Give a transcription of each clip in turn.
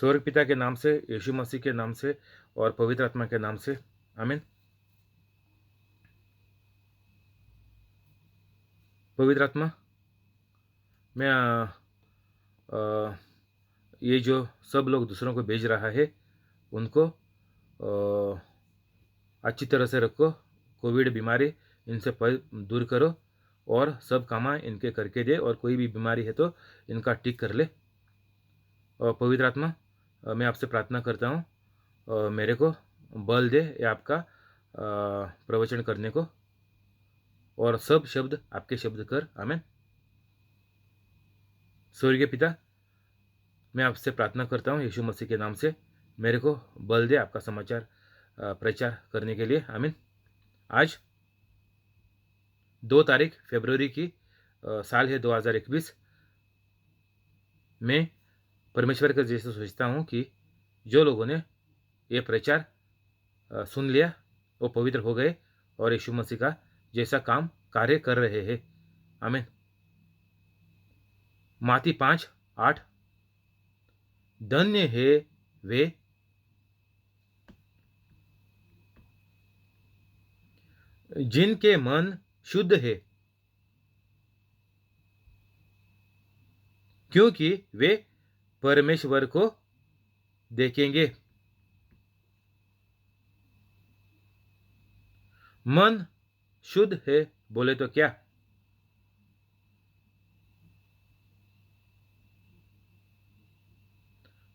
स्वर्ग पिता के नाम से, यीशु मसीह के नाम से और पवित्र आत्मा के नाम से, आमीन। पवित्र आत्मा, मैं अ, ये जो सब लोग दूसरों को भेज रहा है उनको अच्छी तरह से रखो। कोविड बीमारी इनसे दूर करो और सब काम इनके करके दे, और कोई भी बीमारी है तो इनका ठीक कर ले। और पवित्र आत्मा, मैं आपसे प्रार्थना करता हूँ, मेरे को बल दे ये आपका प्रवचन करने को, और सब शब्द आपके शब्द कर, आमीन। स्वर्गीय पिता, मैं आपसे प्रार्थना करता हूँ यीशु मसीह के नाम से, मेरे को बल दे आपका समाचार प्रचार करने के लिए, आमीन। आज 2 तारीख फरवरी की साल है 2021। मैं परमेश्वर का जैसे सोचता हूँ कि जो लोगों ने ये प्रचार सुन लिया वो पवित्र हो गए और यीशु मसीह का जैसा काम कार्य कर रहे हैं, आमीन। माती 5:8, धन्य है वे जिनके मन शुद्ध है, क्योंकि वे परमेश्वर को देखेंगे। मन शुद्ध है बोले तो क्या?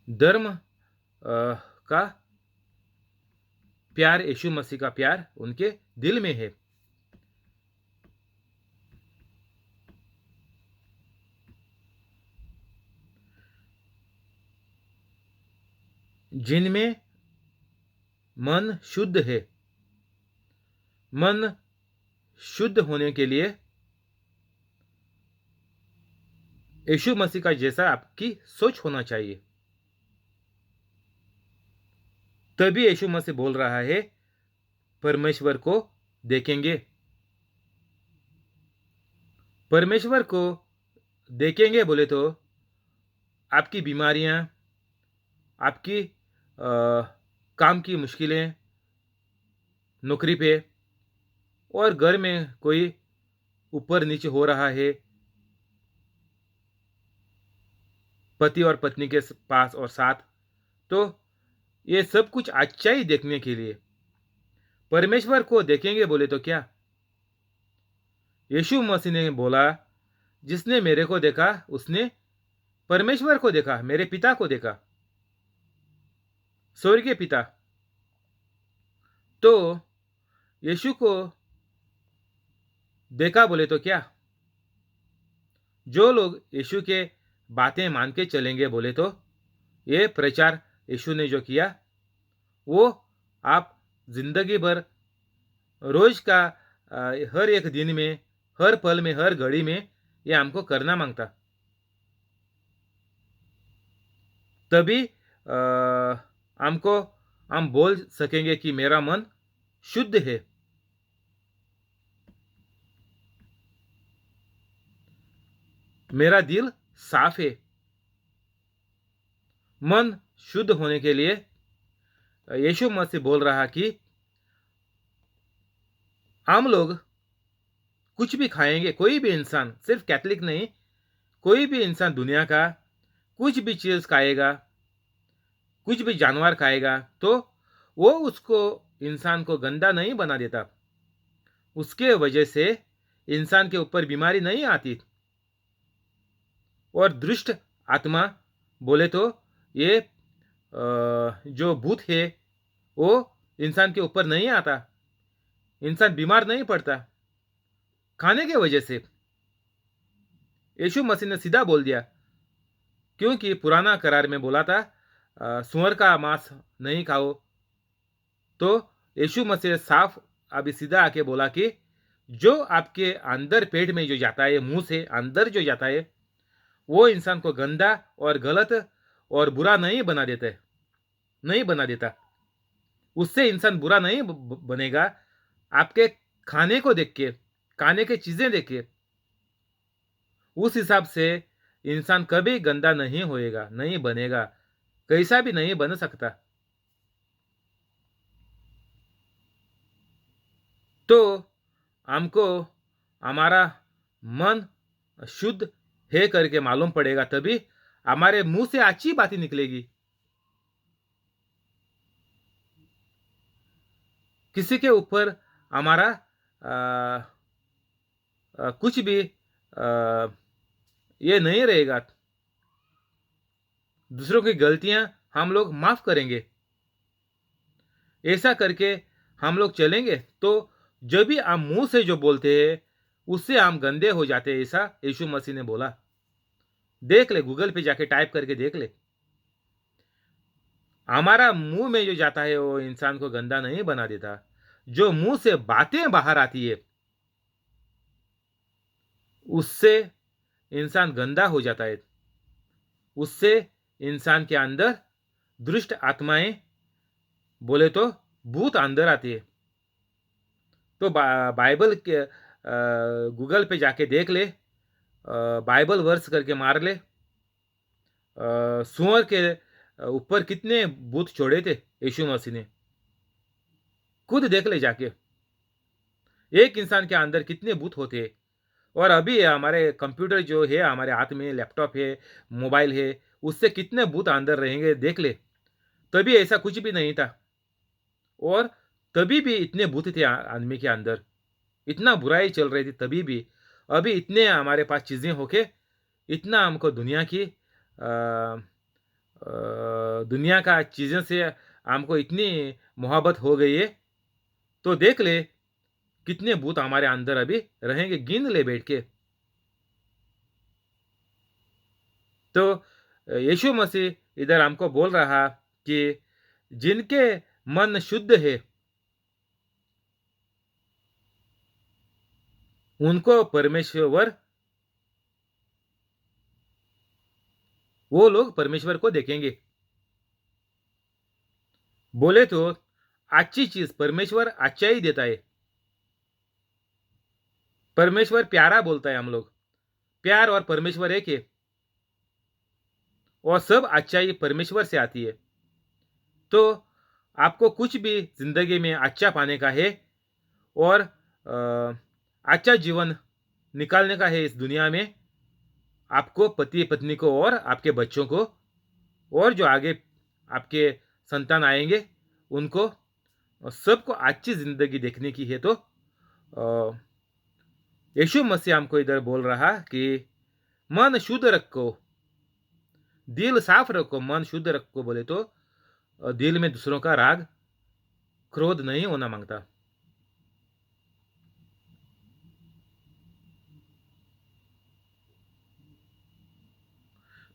धर्म का प्यार, यीशु मसीह का प्यार उनके दिल में है। जिनमें मन शुद्ध है, मन शुद्ध होने के लिए यीशु मसीह का जैसा आपकी सोच होना चाहिए। तभी यीशु मसीह बोल रहा है परमेश्वर को देखेंगे। परमेश्वर को देखेंगे बोले तो आपकी बीमारियां, आपकी काम की मुश्किलें, नौकरी पे और घर में कोई ऊपर नीचे हो रहा है, पति और पत्नी के पास और साथ, तो ये सब कुछ अच्छा ही देखने के लिए परमेश्वर को देखेंगे बोले तो क्या? यीशु मसीह ने बोला, जिसने मेरे को देखा उसने परमेश्वर को देखा, मेरे पिता को देखा, स्वर्गीय पिता। तो यीशु को देखा बोले तो क्या? जो लोग यीशु के बातें मान के चलेंगे बोले तो ये प्रचार यीशु ने जो किया वो आप जिंदगी भर रोज का हर एक दिन में, हर पल में, हर घड़ी में ये हमको करना मांगता। तभी हमको हम बोल सकेंगे कि मेरा मन शुद्ध है। मेरा दिल साफ है। मन शुद्ध होने के लिए यीशु मसीह बोल रहा कि हम लोग कुछ भी खाएंगे, कोई भी इंसान, सिर्फ कैथलिक नहीं, कोई भी इंसान दुनिया का कुछ भी चीज खाएगा, कुछ भी जानवर खाएगा, तो वो उसको, इंसान को गंदा नहीं बना देता। उसके वजह से इंसान के ऊपर बीमारी नहीं आती। और दुष्ट आत्मा बोले तो ये जो भूत है वो इंसान के ऊपर नहीं आता, इंसान बीमार नहीं पड़ता खाने के वजह से। यीशु मसीह ने सीधा बोल दिया, क्योंकि पुराना करार में बोला था सुअर का मांस नहीं खाओ। तो यीशु मसीह साफ अभी सीधा आके बोला कि जो आपके अंदर पेट में जो जाता है, मुंह से अंदर जो जाता है, वो इंसान को गंदा और गलत और बुरा नहीं बना देता है, नहीं बना देता। उससे इंसान बुरा नहीं बनेगा। आपके खाने को देख के, खाने की चीजें देख के, उस हिसाब से इंसान कभी गंदा नहीं होएगा, नहीं बनेगा। कैसा भी नहीं बन सकता। तो हमको हमारा मन शुद्ध है करके मालूम पड़ेगा, तभी हमारे मुंह से अच्छी बातें निकलेगी। किसी के ऊपर हमारा कुछ भी ये नहीं रहेगा। दूसरों की गलतियां हम लोग माफ करेंगे। ऐसा करके हम लोग चलेंगे तो जब भी हम मुंह से जो बोलते हैं उससे हम गंदे हो जाते हैं, ऐसा यीशु मसीह ने बोला। देख ले, गूगल पे जाके टाइप करके देख ले। हमारा मुंह में जो जाता है वो इंसान को गंदा नहीं बना देता। जो मुंह से बातें बाहर आती है उससे इंसान गंदा हो जाता है। उससे इंसान के अंदर दुष्ट आत्माएं, बोले तो भूत अंदर आती है। तो बाइबल के गूगल पे जाके देख ले, बाइबल वर्स करके मार ले। सुअर के ऊपर कितने भूत छोड़े थे यीशु मसीह ने, खुद देख ले जाके। एक इंसान के अंदर कितने भूत होते हैं। और अभी हमारे कंप्यूटर जो है, हमारे हाथ में लैपटॉप है, मोबाइल है, उससे कितने भूत अंदर रहेंगे देख ले। तभी ऐसा कुछ भी नहीं था, और तभी भी इतने भूत थे आदमी के अंदर, इतना बुराई चल रही थी तभी भी। अभी इतने हमारे पास चीज़ें होके इतना हमको दुनिया का चीज़ों से हमको इतनी मोहब्बत हो गई है। तो देख ले कितने भूत हमारे अंदर अभी रहेंगे, गिन ले बैठ के। तो यीशु मसीह इधर हमको बोल रहा कि जिनके मन शुद्ध है उनको परमेश्वर, वो लोग परमेश्वर को देखेंगे। बोले तो अच्छी चीज परमेश्वर अच्छा ही देता है। परमेश्वर प्यारा बोलता है, हम लोग प्यार और परमेश्वर एक है, और सब अच्छाई परमेश्वर से आती है। तो आपको कुछ भी जिंदगी में अच्छा पाने का है और अच्छा जीवन निकालने का है इस दुनिया में, आपको पति पत्नी को और आपके बच्चों को और जो आगे आपके संतान आएंगे उनको सबको अच्छी जिंदगी देखने की है। तो यीशु मसीह हमको इधर बोल रहा कि मन शुद्ध रखो, दिल साफ रखो। मन शुद्ध रखो बोले तो दिल में दूसरों का राग क्रोध नहीं होना मांगता।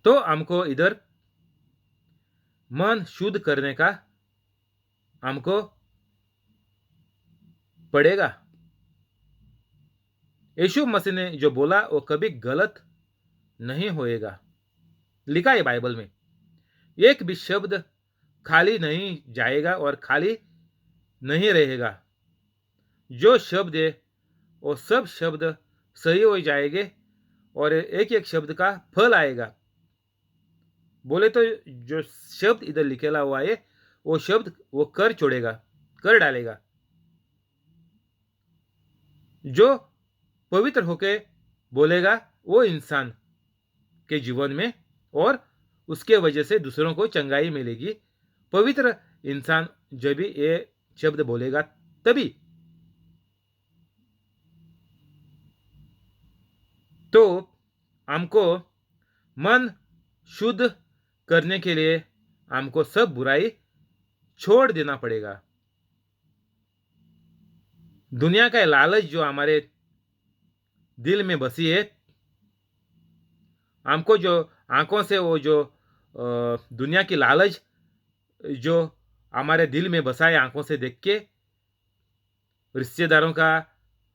तो हमको इधर मन शुद्ध करने का हमको पड़ेगा। यीशु मसीह ने जो बोला वो कभी गलत नहीं होएगा। लिखा है बाइबल में, एक भी शब्द खाली नहीं जाएगा और खाली नहीं रहेगा। जो शब्द है वो सब शब्द सही हो जाएंगे और एक एक शब्द का फल आएगा। बोले तो जो शब्द इधर लिखेला हुआ है वो शब्द वो कर छोड़ेगा, कर डालेगा। जो पवित्र होके बोलेगा वो इंसान के जीवन में, और उसके वजह से दूसरों को चंगाई मिलेगी। पवित्र इंसान जब भी ये शब्द बोलेगा तभी। तो हमको मन शुद्ध करने के लिए हमको सब बुराई छोड़ देना पड़ेगा। दुनिया का लालच जो हमारे दिल में बसी है, हमको जो आंखों से वो जो दुनिया की लालच जो हमारे दिल में बसा है, आंखों से देख के रिश्तेदारों का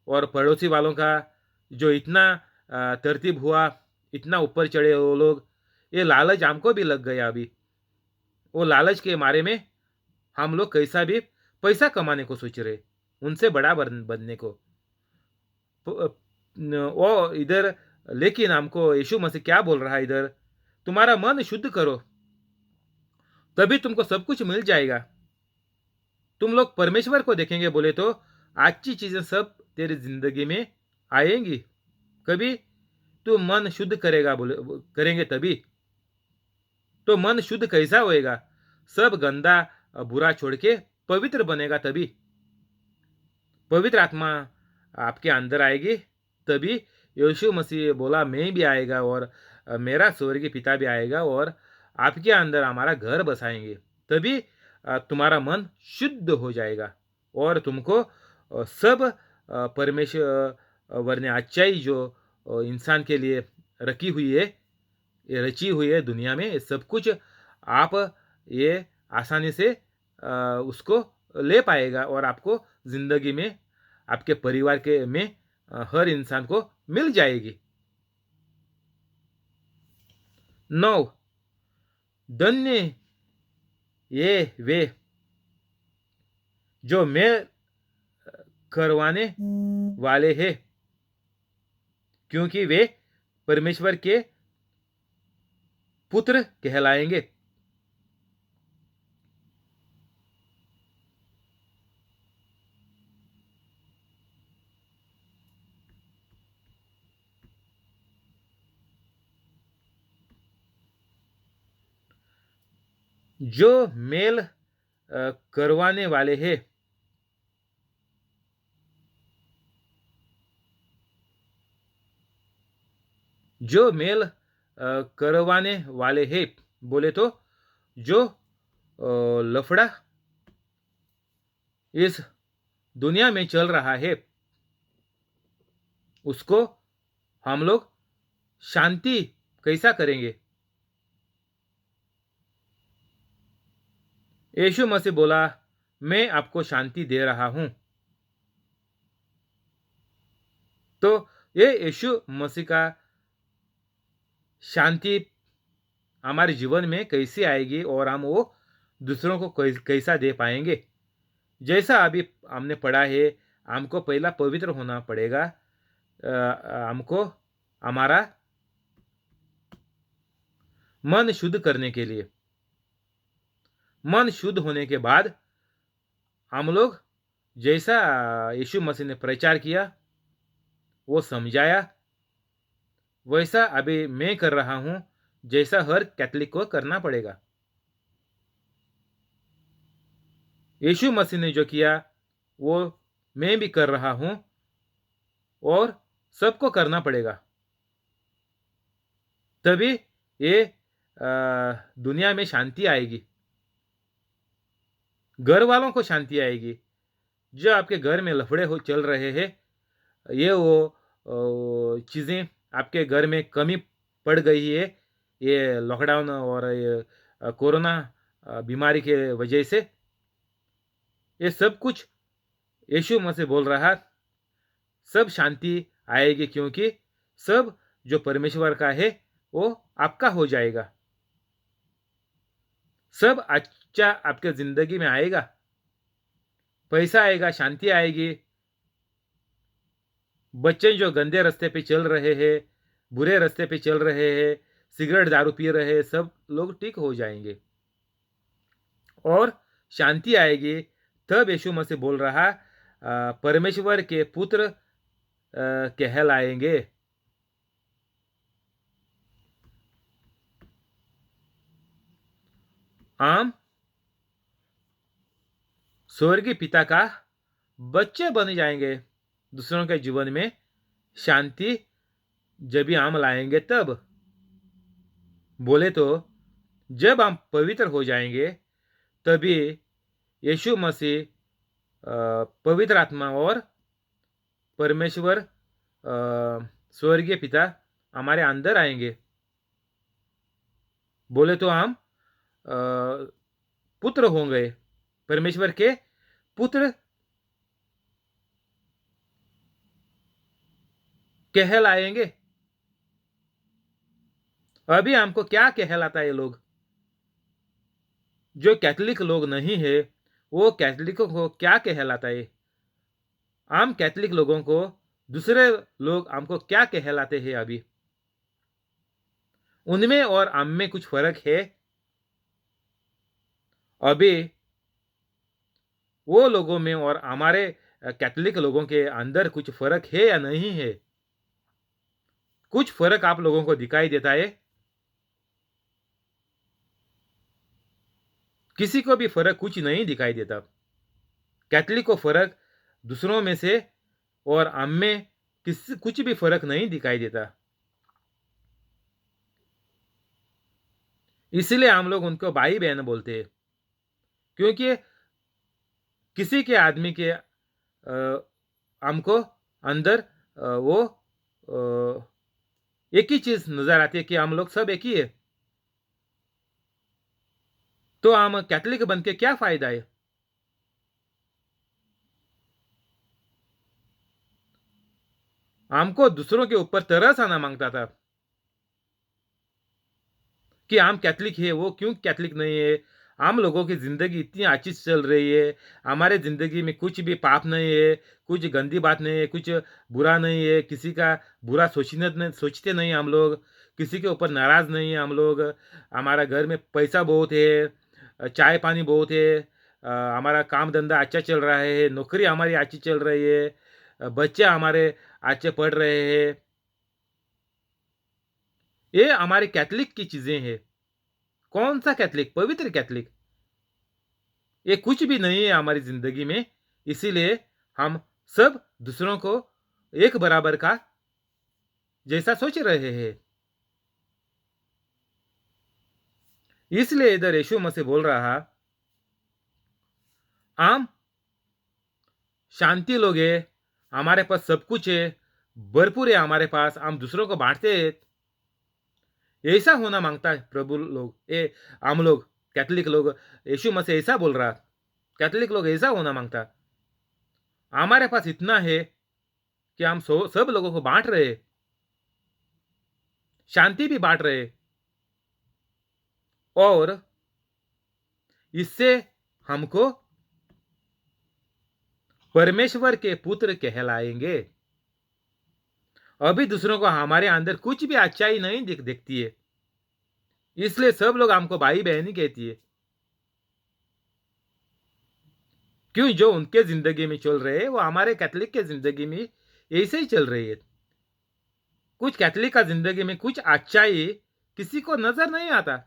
और पड़ोसी वालों का जो इतना तरतीब हुआ, इतना ऊपर चढ़े वो लोग, ये लालच हमको भी लग गया अभी। वो लालच के मारे में हम लोग कैसा भी पैसा कमाने को सोच रहे, उनसे बड़ा बनने को। वो इधर, लेकिन हमको यीशु मसीह क्या बोल रहा है इधर, तुम्हारा मन शुद्ध करो। तभी तुमको सब कुछ मिल जाएगा। तुम लोग परमेश्वर को देखेंगे बोले तो अच्छी चीजें सब तेरी जिंदगी में आएंगी। कभी तू मन शुद्ध करेगा बोले करेंगे तभी। तो मन शुद्ध कैसा होएगा? सब गंदा बुरा छोड़ के पवित्र बनेगा तभी। पवित्र आत्मा आपके अंदर आएगी तभी। यीशु मसीह बोला मैं भी आएगा और मेरा स्वर्गीय पिता भी आएगा और आपके अंदर हमारा घर बसाएंगे। तभी तुम्हारा मन शुद्ध हो जाएगा और तुमको सब परमेश्वर ने अच्छाई जो इंसान के लिए रखी हुई है, ये रची हुई है दुनिया में, ये सब कुछ आप ये आसानी से उसको ले पाएगा और आपको जिंदगी में आपके परिवार के में हर इंसान को मिल जाएगी। 9 धन्य ये वे जो मेल करवाने वाले हैं, क्योंकि वे परमेश्वर के पुत्र कहलाएंगे। जो मेल करवाने वाले हैं, जो मेल करवाने वाले हैं बोले तो जो लफड़ा इस दुनिया में चल रहा है उसको हम लोग शांति कैसा करेंगे? यीशु मसीह बोला मैं आपको शांति दे रहा हूं। तो ये यीशु मसीह का शांति हमारे जीवन में कैसे आएगी और हम वो दूसरों को कैसा दे पाएंगे? जैसा अभी हमने पढ़ा है, हमको पहला पवित्र होना पड़ेगा। हमको हमारा मन शुद्ध करने के लिए, मन शुद्ध होने के बाद हम लोग जैसा यीशु मसीह ने प्रचार किया, वो समझाया, वैसा अभी मैं कर रहा हूं, जैसा हर कैथलिक को करना पड़ेगा। यीशु मसीह ने जो किया वो मैं भी कर रहा हूं और सबको करना पड़ेगा। तभी ये दुनिया में शांति आएगी, घर वालों को शांति आएगी। जो आपके घर में लफड़े हो चल रहे हैं, ये वो चीज़ें आपके घर में कमी पड़ गई है, ये लॉकडाउन और ये कोरोना बीमारी के वजह से, ये सब कुछ यीशु मसीह बोल रहा, सब शांति आएगी क्योंकि सब जो परमेश्वर का है वो आपका हो जाएगा। सब अच्छा आपके जिंदगी में आएगा, पैसा आएगा, शांति आएगी। बच्चे जो गंदे रास्ते पे चल रहे हैं, बुरे रास्ते पे चल रहे हैं, सिगरेट दारू पी रहे हैं, सब लोग ठीक हो जाएंगे और शांति आएगी। तब यीशु मसीह बोल रहा परमेश्वर के पुत्र कहलाएंगे। हम स्वर्गीय पिता का बच्चे बन जाएंगे। दूसरों के जीवन में शांति जब भी हम लाएंगे तब। बोले तो जब हम पवित्र हो जाएंगे तभी यीशु मसीह पवित्र आत्मा और परमेश्वर स्वर्गीय पिता हमारे अंदर आएंगे। बोले तो हम पुत्र होंगे, परमेश्वर के पुत्र कहलाएंगे। अभी हमको क्या कहलाता है? लोग जो कैथलिक लोग नहीं है वो कैथलिकों को क्या कहलाता है? हम कैथलिक लोगों को दूसरे लोग हमको क्या कहलाते हैं? अभी उनमें और हम में कुछ फर्क है? अभी वो लोगों में और हमारे कैथोलिक लोगों के अंदर कुछ फर्क है या नहीं है? कुछ फर्क आप लोगों को दिखाई देता है? किसी को भी फर्क कुछ नहीं दिखाई देता। कैथोलिक को फर्क दूसरों में से और हम में कुछ भी फर्क नहीं दिखाई देता। इसलिए हम लोग उनको भाई बहन बोलते हैं, क्योंकि किसी के आदमी के हमको अंदर वो एक ही चीज नजर आती है कि हम लोग सब एक ही है। तो हम कैथोलिक बन के क्या फायदा है? हमको दूसरों के ऊपर तरस आना मांगता था कि हम कैथोलिक है, वो क्यों कैथोलिक नहीं है। हम लोगों की जिंदगी इतनी अच्छी चल रही है, हमारे जिंदगी में कुछ भी पाप नहीं है, कुछ गंदी बात नहीं है, कुछ बुरा नहीं है, किसी का बुरा सोचते नहीं हम लोग, किसी के ऊपर नाराज नहीं है हम लोग। हमारा घर में पैसा बहुत है, चाय पानी बहुत है, हमारा काम धंधा अच्छा चल रहा है, नौकरी हमारी अच्छी चल रही है, बच्चे हमारे अच्छे पढ़ रहे हैं। ये हमारे कैथोलिक की चीजें हैं। कौन सा कैथोलिक? पवित्र कैथोलिक। ये कुछ भी नहीं है हमारी जिंदगी में। इसीलिए हम सब दूसरों को एक बराबर का जैसा सोच रहे हैं। इसलिए इधर यीशु मसीह बोल रहा, हम शांति लोग है, हमारे पास सब कुछ है, भरपूर है हमारे पास, हम दूसरों को बांटते हैं। ऐसा होना मांगता है प्रभु लोग, ये हम लोग कैथोलिक लोग। यीशु मसीह ऐसा बोल रहा, कैथोलिक लोग ऐसा होना मांगता। हमारे पास इतना है कि हम सब लोगों को बांट रहे, शांति भी बांट रहे, और इससे हमको परमेश्वर के पुत्र कहलाएंगे। अभी दूसरों को हमारे अंदर कुछ भी अच्छाई नहीं दिखती है, इसलिए सब लोग हमको भाई बहन ही कहती है। क्यों? जो उनके जिंदगी में चल रहे हैं वो हमारे कैथोलिक के जिंदगी में ऐसे ही चल रही है। कुछ कैथोलिक का जिंदगी में कुछ अच्छाई किसी को नजर नहीं आता।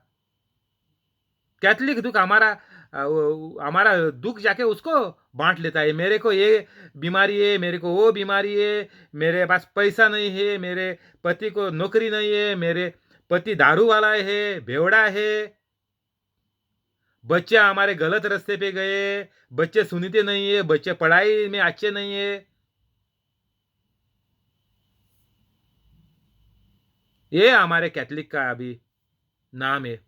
कैथोलिक दुख हमारा हमारा दुख जाके उसको बांट लेता है। मेरे को ये बीमारी है, मेरे को वो बीमारी है, मेरे पास पैसा नहीं है, मेरे पति को नौकरी नहीं है, मेरे पति दारू वाला है, बेवड़ा है, बच्चे हमारे गलत रास्ते पे गए, बच्चे सुनते नहीं है, बच्चे पढ़ाई में अच्छे नहीं है। ये हमारे कैथोलिक का अभी नाम है।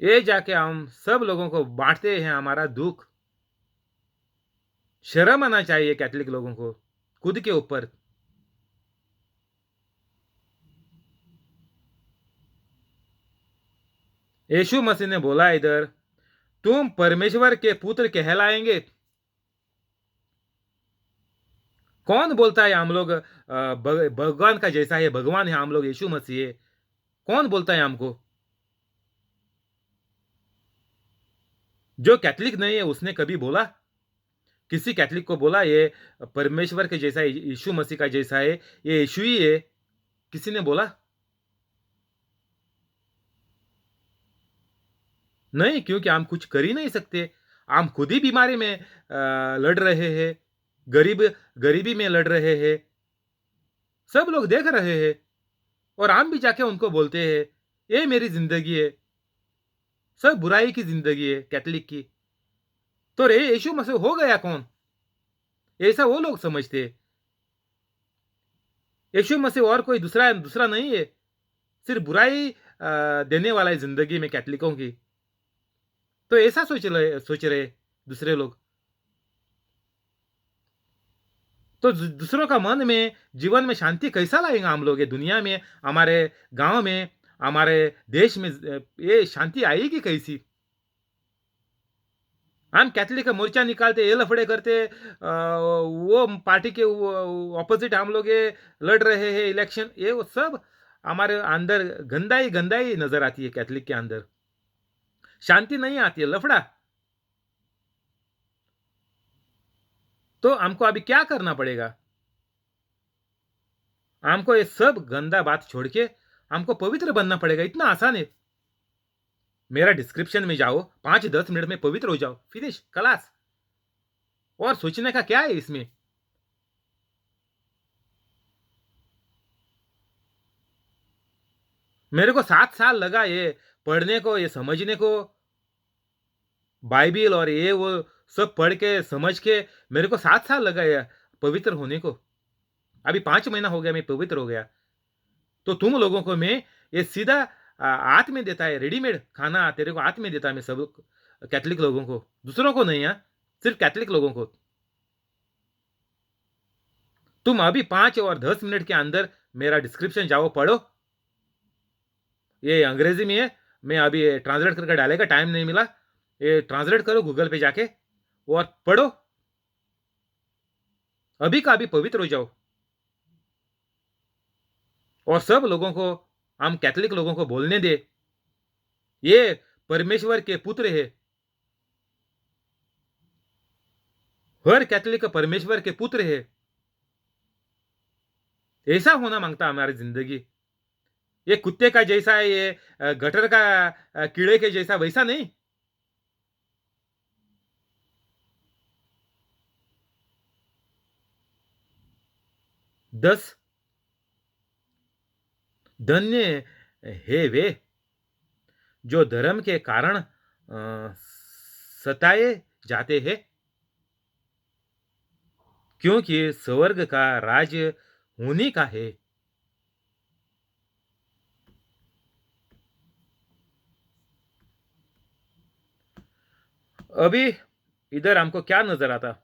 ये जाके हम सब लोगों को बांटते हैं हमारा दुख। शर्म आना चाहिए कैथोलिक लोगों को खुद के ऊपर। यीशु मसीह ने बोला इधर, तुम परमेश्वर के पुत्र कहलाएंगे। कौन बोलता है हम लोग भगवान का जैसा है, भगवान है हम लोग, यीशु मसीह है? कौन बोलता है हमको? जो कैथोलिक नहीं है उसने कभी बोला? किसी कैथोलिक को बोला ये परमेश्वर के जैसा है, यीशु मसीह का जैसा है, ये यीशु ही है? किसी ने बोला? नहीं, क्योंकि हम कुछ कर ही नहीं सकते। हम खुद ही बीमारी में लड़ रहे हैं, गरीबी में लड़ रहे हैं, सब लोग देख रहे हैं, और हम भी जाके उनको बोलते हैं ये मेरी जिंदगी है। सब बुराई की जिंदगी है कैथोलिक की। तो रे यीशु मसीह हो गया कौन? ऐसा वो लोग समझते हैं। यीशु मसीह और कोई दूसरा दूसरा नहीं है, सिर्फ बुराई देने वाला है जिंदगी में कैथोलिकों की। तो ऐसा सोच रहे दूसरे लोग। तो दूसरों का मन में, जीवन में शांति कैसा लाएगा हम लोग? ये दुनिया में, हमारे गांव में, हमारे देश में ये शांति आएगी कैसी? हम कैथोलिक का मोर्चा निकालते, ये लफड़े करते, वो पार्टी के ऑपोजिट हम लोग ये लड़ रहे हैं इलेक्शन, ये वो सब हमारे अंदर गंदाई नजर आती है। कैथलिक के अंदर शांति नहीं आती है, लफड़ा। तो हमको अभी क्या करना पड़ेगा? हमको ये सब गंदा बात छोड़ के हमको पवित्र बनना पड़ेगा। इतना आसान है। मेरा डिस्क्रिप्शन में जाओ, 5-10 मिनट में पवित्र हो जाओ, फिनिश, खलास। और सोचने का क्या है इसमें? मेरे को 7 साल लगा ये पढ़ने को, ये समझने को, बाइबिल और ये वो सब पढ़ के समझ के। मेरे को 7 साल लगा ये पवित्र होने को। अभी 5 महीना हो गया मैं पवित्र हो गया। तो तुम लोगों को मैं ये सीधा हाथ में देता है, रेडीमेड खाना तेरे को हाथ में देता है मैं, सब कैथलिक लोगों को, दूसरों को नहीं। सिर्फ कैथलिक लोगों को। तुम अभी 5 और 10 मिनट के अंदर मेरा डिस्क्रिप्शन जाओ, पढ़ो। ये अंग्रेजी में है, मैं अभी ट्रांसलेट करके डालेगा, टाइम नहीं मिला। ये ट्रांसलेट करो गूगल पे जाके और पढ़ो। अभी का अभी पवित्र हो जाओ। और सब लोगों को, हम कैथलिक लोगों को बोलने दे, ये परमेश्वर के पुत्र है। हर कैथलिक परमेश्वर के पुत्र है। ऐसा होना मांगता हमारी जिंदगी। ये कुत्ते का जैसा है, ये गटर का कीड़े के जैसा, वैसा नहीं। दस धन्य है वे जो धर्म के कारण सताए जाते हैं, क्योंकि स्वर्ग का राज उन्हीं का है। अभी इधर हमको क्या नजर आता?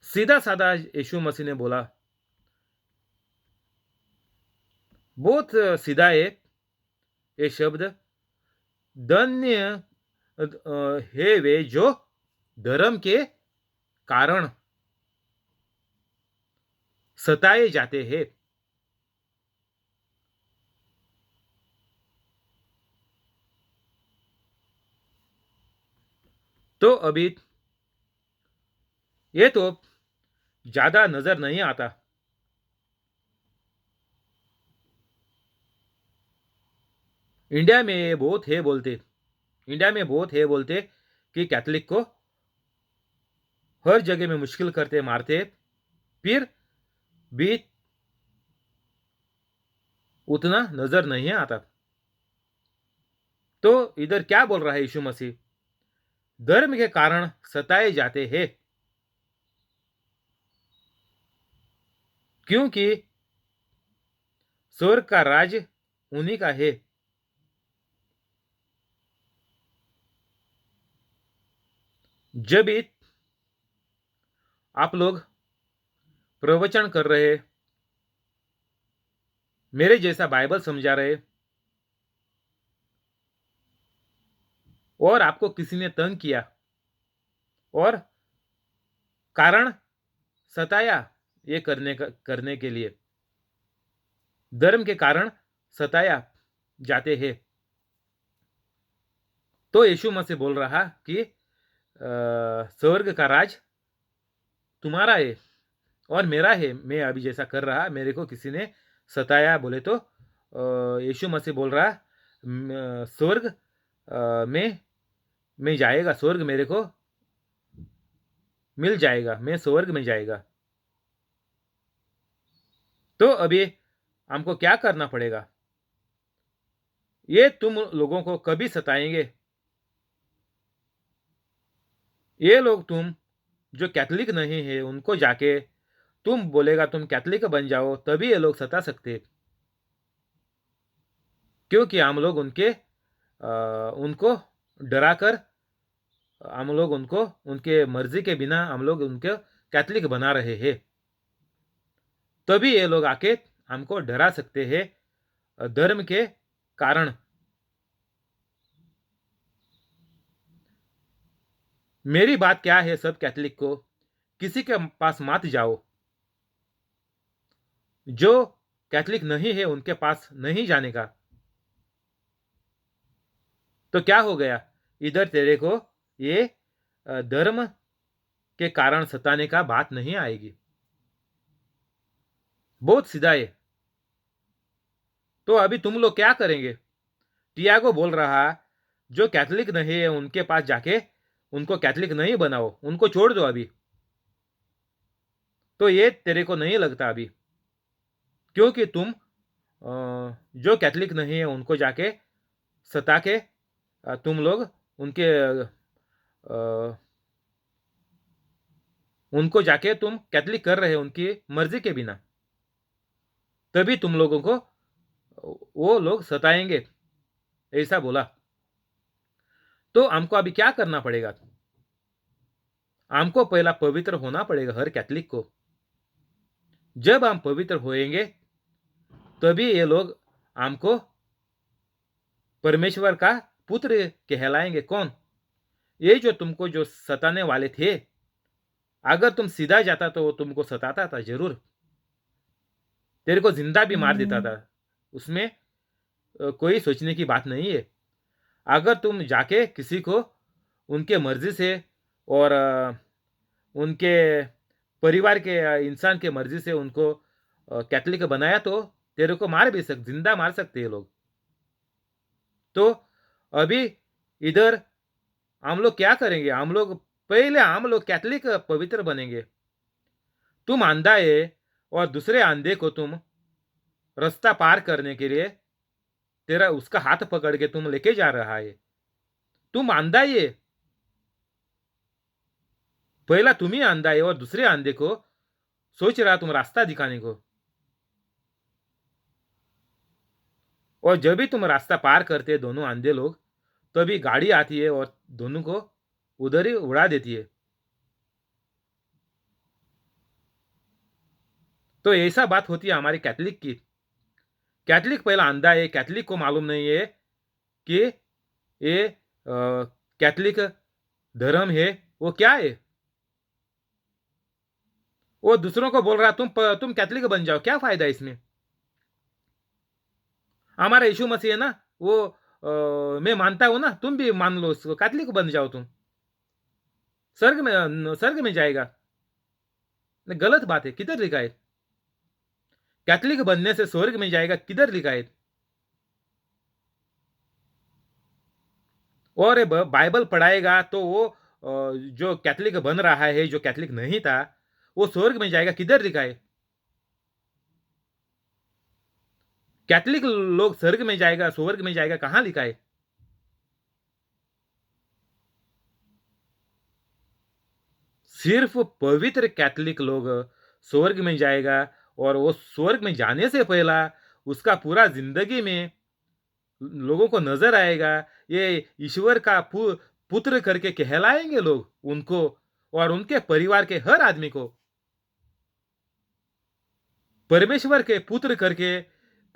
सीधा साधा यीशु मसीह ने बोला, बहुत सीधा है ये शब्द, धन्य है वे जो धर्म के कारण सताए जाते हैं। तो अभी ये तो ज्यादा नजर नहीं आता। इंडिया में बहुत है बोलते, इंडिया में बहुत है बोलते कि कैथलिक को हर जगह में मुश्किल करते, मारते, फिर भी उतना नजर नहीं आता। तो इधर क्या बोल रहा है यीशु मसीह? धर्म के कारण सताए जाते हैं, क्योंकि स्वर्ग का राज उन्हीं का है। जब भी आप लोग प्रवचन कर रहे, मेरे जैसा बाइबल समझा रहे, और आपको किसी ने तंग किया और कारण सताया, ये करने के लिए धर्म के कारण सताया जाते हैं, तो यीशु मसीह बोल रहा कि स्वर्ग का राज तुम्हारा है और मेरा है। मैं अभी जैसा कर रहा, मेरे को किसी ने सताया बोले तो यीशु मसीह बोल रहा, स्वर्ग में जाएगा, स्वर्ग मेरे को मिल जाएगा, मैं स्वर्ग में जाएगा। तो अभी हमको क्या करना पड़ेगा? ये तुम लोगों को कभी सताएंगे, ये लोग, तुम जो कैथलिक नहीं है उनको जाके तुम बोलेगा तुम कैथलिक बन जाओ, तभी ये लोग सता सकते। क्योंकि हम लोग उनको डरा कर, हम लोग उनको उनके मर्जी के बिना हम लोग उनको कैथलिक बना रहे हैं। तभी ये लोग आके हमको डरा सकते हैं धर्म के कारण। मेरी बात क्या है सब कैथलिक को, किसी के पास मत जाओ जो कैथलिक नहीं है उनके पास नहीं जाने का। तो क्या हो गया, इधर तेरे को ये धर्म के कारण सताने का बात नहीं आएगी। बहुत सीधा है। तो अभी तुम लोग क्या करेंगे? टियागो बोल रहा, जो कैथलिक नहीं है उनके पास जाके उनको कैथलिक नहीं बनाओ, उनको छोड़ दो अभी। तो ये तेरे को नहीं लगता अभी, क्योंकि तुम जो कैथलिक नहीं है उनको जाके सता के तुम लोग उनके उनको जाके तुम कैथलिक कर रहे हो उनकी मर्जी के बिना, तभी तुम लोगों को वो लोग सताएंगे, ऐसा बोला। तो हमको अभी क्या करना पड़ेगा? हमको पहला पवित्र होना पड़ेगा, हर कैथलिक को। जब हम पवित्र होएंगे तभी ये लोग हमको परमेश्वर का पुत्र कहलाएंगे। कौन? ये जो तुमको जो सताने वाले थे, अगर तुम सीधा जाता तो वो तुमको सताता था जरूर, तेरे को जिंदा भी मार देता था। उसमें कोई सोचने की बात नहीं है। अगर तुम जाके किसी को उनके मर्जी से और उनके परिवार के इंसान के मर्जी से उनको कैथलिक बनाया तो तेरे को मार भी जिंदा मार सकते हैं लोग। तो अभी इधर हम लोग क्या करेंगे? हम लोग पहले हम लोग कैथलिक पवित्र बनेंगे। तुम अंधा है और दूसरे अंधे को तुम रास्ता पार करने के लिए तेरा उसका हाथ पकड़ के तुम लेके जा रहा है। तुम अंधा ही है, पहला तुम ही अंधा है और दूसरे अंधे को सोच रहा तुम रास्ता दिखाने को। और जब भी तुम रास्ता पार करते दोनों अंधे लोग, तभी गाड़ी आती है और दोनों को उधर ही उड़ा देती है। तो ऐसा बात होती है हमारी कैथलिक की। कैथलिक पहला अंधा है, कैथलिक को मालूम नहीं है कि ये कैथलिक धर्म है वो क्या है। वो दूसरों को बोल रहा तुम कैथलिक बन जाओ, क्या फायदा इसमें? हमारा यीशु मसीह है ना, वो मैं मानता हूं ना, तुम भी मान लो उसको, कैथलिक बन जाओ तुम, स्वर्ग में जाएगा। गलत बात है, किधर लिखा है? कैथलिक बनने से स्वर्ग में जाएगा, किधर लिखा है? और बाइबल पढ़ाएगा तो वो जो कैथलिक बन रहा है, जो कैथलिक नहीं था, वो स्वर्ग में जाएगा, किधर लिखा है? कैथलिक लोग स्वर्ग में जाएगा, स्वर्ग में जाएगा, कहां लिखा है? सिर्फ पवित्र कैथलिक लोग स्वर्ग में जाएगा। और वो स्वर्ग में जाने से पहला उसका पूरा जिंदगी में लोगों को नजर आएगा, ये ईश्वर का पुत्र करके कहलाएंगे लोग उनको, और उनके परिवार के हर आदमी को परमेश्वर के पुत्र करके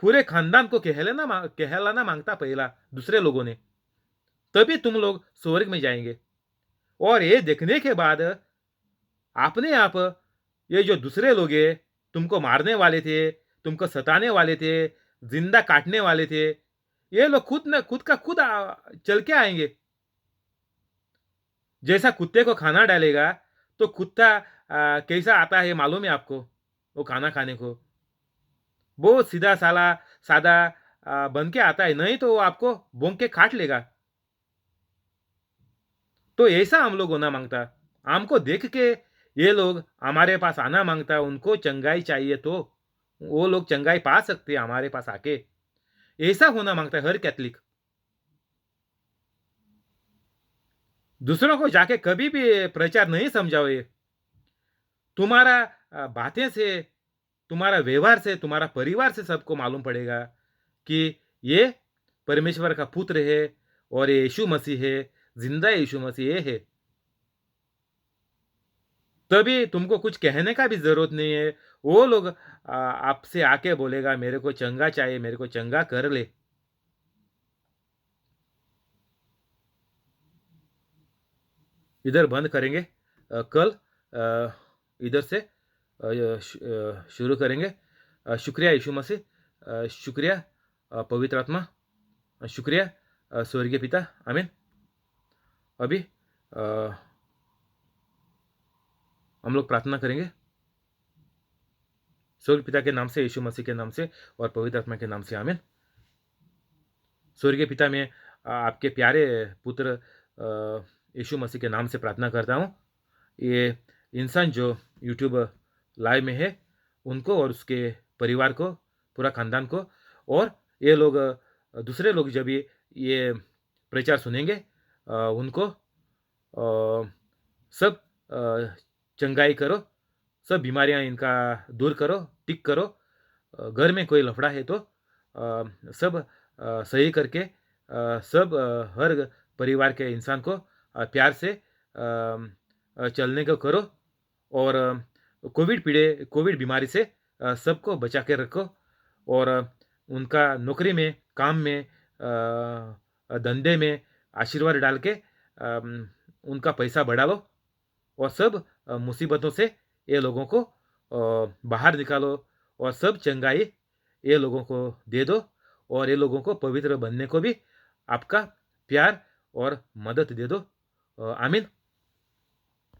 पूरे खानदान को कहलाना मांगता पहला दूसरे लोगों ने, तभी तुम लोग स्वर्ग में जाएंगे। और ये देखने के बाद अपने आप ये जो दूसरे लोग हैं, तुमको मारने वाले थे, तुमको सताने वाले थे, जिंदा काटने वाले थे, ये लोग खुद का खुद चल के आएंगे। जैसा कुत्ते को खाना डालेगा तो कुत्ता कैसा आता है मालूम है आपको? वो खाना खाने को बहुत सीधा साला सादा बन के आता है, नहीं तो वो आपको भोंक के काट लेगा। तो ऐसा हम लोग होना मांगता। हमको देख के ये लोग हमारे पास आना मांगता, उनको चंगाई चाहिए तो वो लोग चंगाई पा सकते हैं हमारे पास आके। ऐसा होना मांगता है हर कैथलिक। दूसरों को जाके कभी भी प्रचार नहीं समझाओ ये। तुम्हारा बातें से, तुम्हारा व्यवहार से, तुम्हारा परिवार से सबको मालूम पड़ेगा कि ये परमेश्वर का पुत्र है और ये यीशु मसीह है, जिंदा यीशु मसीह ये है। तभी तुमको कुछ कहने का भी जरूरत नहीं है। वो लोग आपसे आके बोलेगा मेरे को चंगा चाहिए, मेरे को चंगा कर ले। इधर बंद करेंगे। कल इधर से शुरू करेंगे। शुक्रिया यीशु मसीह, शुक्रिया पवित्र आत्मा, शुक्रिया स्वर्गीय पिता। आमीन। अभी हम लोग प्रार्थना करेंगे स्वर्गीय पिता के नाम से, यीशु मसीह के नाम से और पवित्र आत्मा के नाम से। आमीन। स्वर्गीय पिता, मैं आपके प्यारे पुत्र यीशु मसीह के नाम से प्रार्थना करता हूँ। ये इंसान जो यूट्यूब लाइव में है, उनको और उसके परिवार को, पूरा खानदान को, और ये लोग दूसरे लोग जब ये प्रचार सुनेंगे, उनको सब चंगाई करो, सब बीमारियां इनका दूर करो, ठीक करो। घर में कोई लफड़ा है तो सब सही करके सब हर परिवार के इंसान को प्यार से चलने को करो, और कोविड बीमारी से सबको बचा के रखो, और उनका नौकरी में, काम में, धंधे में आशीर्वाद डाल के उनका पैसा बढ़ा लो, और सब मुसीबतों से ये लोगों को बाहर निकालो, और सब चंगाई ये लोगों को दे दो, और ये लोगों को पवित्र बनने को भी आपका प्यार और मदद दे दो। आमीन।